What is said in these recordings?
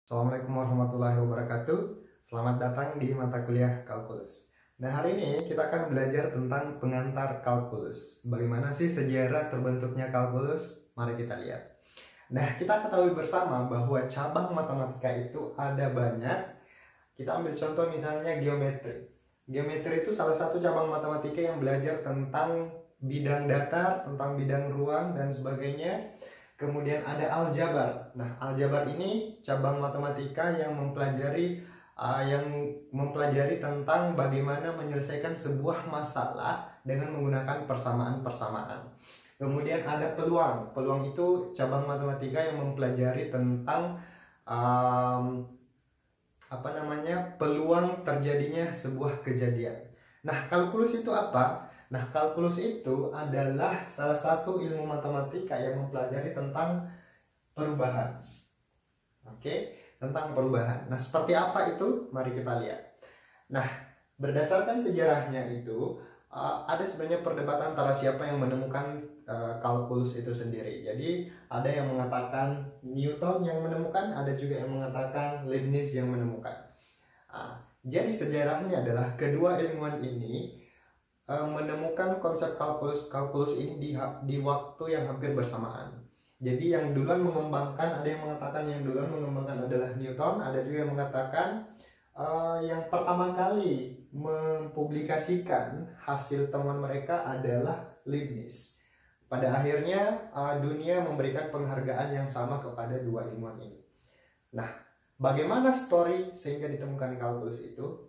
Assalamualaikum warahmatullahi wabarakatuh. Selamat datang di mata kuliah kalkulus. Nah, hari ini kita akan belajar tentang pengantar kalkulus. Bagaimana sih sejarah terbentuknya kalkulus? Mari kita lihat. Nah, kita ketahui bersama bahwa cabang matematika itu ada banyak. Kita ambil contoh misalnya geometri. Geometri itu salah satu cabang matematika yang belajar tentang bidang datar, tentang bidang ruang, dan sebagainya. Kemudian ada aljabar. Nah, aljabar ini cabang matematika yang mempelajari tentang bagaimana menyelesaikan sebuah masalah dengan menggunakan persamaan-persamaan. Kemudian ada peluang. Peluang itu cabang matematika yang mempelajari tentang peluang terjadinya sebuah kejadian. Nah, kalkulus itu apa? Nah, kalkulus itu adalah salah satu ilmu matematika yang mempelajari tentang perubahan. Oke, tentang perubahan. Nah, seperti apa itu? Mari kita lihat. Nah, berdasarkan sejarahnya itu, ada sebenarnya perdebatan antara siapa yang menemukan kalkulus itu sendiri. Jadi, ada yang mengatakan Newton yang menemukan, ada juga yang mengatakan Leibniz yang menemukan. Jadi, sejarahnya adalah kedua ilmuwan ini menemukan konsep kalkulus ini di waktu yang hampir bersamaan. Jadi yang duluan mengembangkan, ada yang mengatakan yang duluan mengembangkan adalah Newton, ada juga yang mengatakan yang pertama kali mempublikasikan hasil temuan mereka adalah Leibniz. Pada akhirnya dunia memberikan penghargaan yang sama kepada dua ilmuwan ini. Nah, bagaimana story sehingga ditemukan kalkulus itu?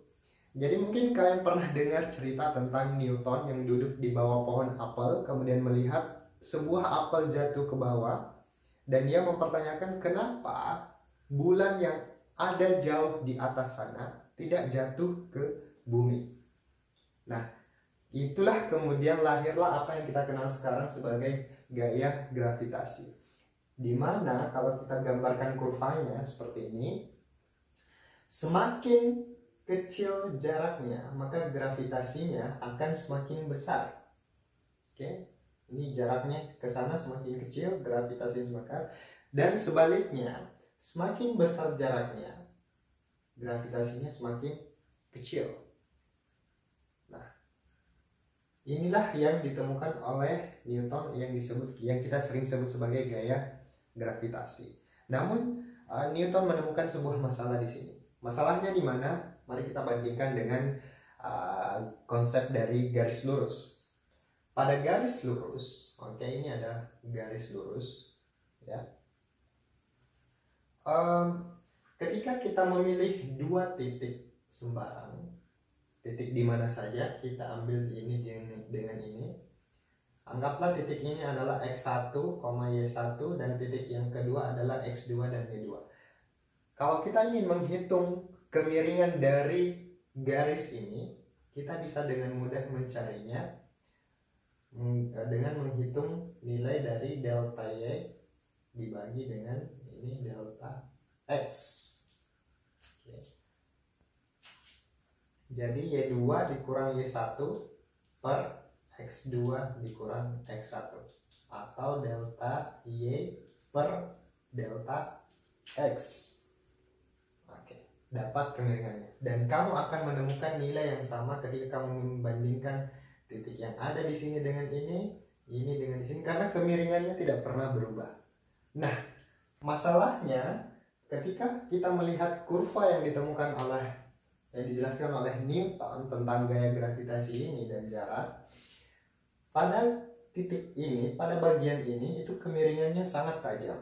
Jadi mungkin kalian pernah dengar cerita tentang Newton yang duduk di bawah pohon apel, kemudian melihat sebuah apel jatuh ke bawah, dan dia mempertanyakan kenapa bulan yang ada jauh di atas sana tidak jatuh ke bumi. Nah, itulah kemudian lahirlah apa yang kita kenal sekarang sebagai gaya gravitasi. Dimana kalau kita gambarkan kurvanya seperti ini, semakin kecil jaraknya, maka gravitasinya akan semakin besar. Oke, ini jaraknya ke sana semakin kecil, gravitasinya semakin, dan sebaliknya, semakin besar jaraknya, gravitasinya semakin kecil. Nah, inilah yang ditemukan oleh Newton yang kita sering sebut sebagai gaya gravitasi. Namun, Newton menemukan sebuah masalah di sini. Masalahnya di mana? Mari kita bandingkan dengan konsep dari garis lurus. Pada garis lurus, oke, ini ada garis lurus, ya. Ketika kita memilih dua titik sembarang, titik di mana saja, kita ambil ini dengan ini. Anggaplah titik ini adalah x1, y1, dan titik yang kedua adalah x2 dan y2. Kalau kita ingin menghitung kemiringan dari garis ini, kita bisa dengan mudah mencarinya dengan menghitung nilai dari delta y dibagi dengan ini delta x. Oke. Jadi y2 dikurang y1 per x2 dikurang x1, atau delta y per delta x. Dapat kemiringannya, dan kamu akan menemukan nilai yang sama ketika kamu membandingkan titik yang ada di sini dengan ini dengan di sini, karena kemiringannya tidak pernah berubah. Nah, masalahnya ketika kita melihat kurva yang dijelaskan oleh Newton tentang gaya gravitasi ini dan jarak, pada titik ini, pada bagian ini itu kemiringannya sangat tajam,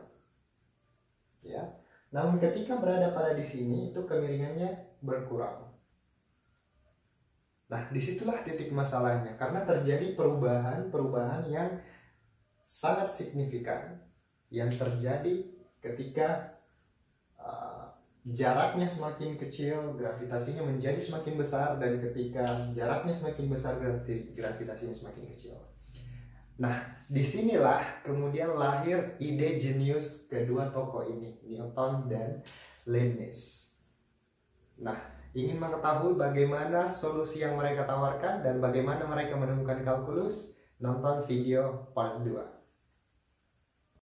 ya. Namun ketika berada pada di sini itu kemiringannya berkurang. Nah, disitulah titik masalahnya, karena terjadi perubahan yang sangat signifikan yang terjadi ketika jaraknya semakin kecil, gravitasinya menjadi semakin besar, dan ketika jaraknya semakin besar, gravitasinya semakin kecil. Nah, disinilah kemudian lahir ide jenius kedua tokoh ini, Newton dan Leibniz. Nah, ingin mengetahui bagaimana solusi yang mereka tawarkan dan bagaimana mereka menemukan kalkulus? Nonton video part 2.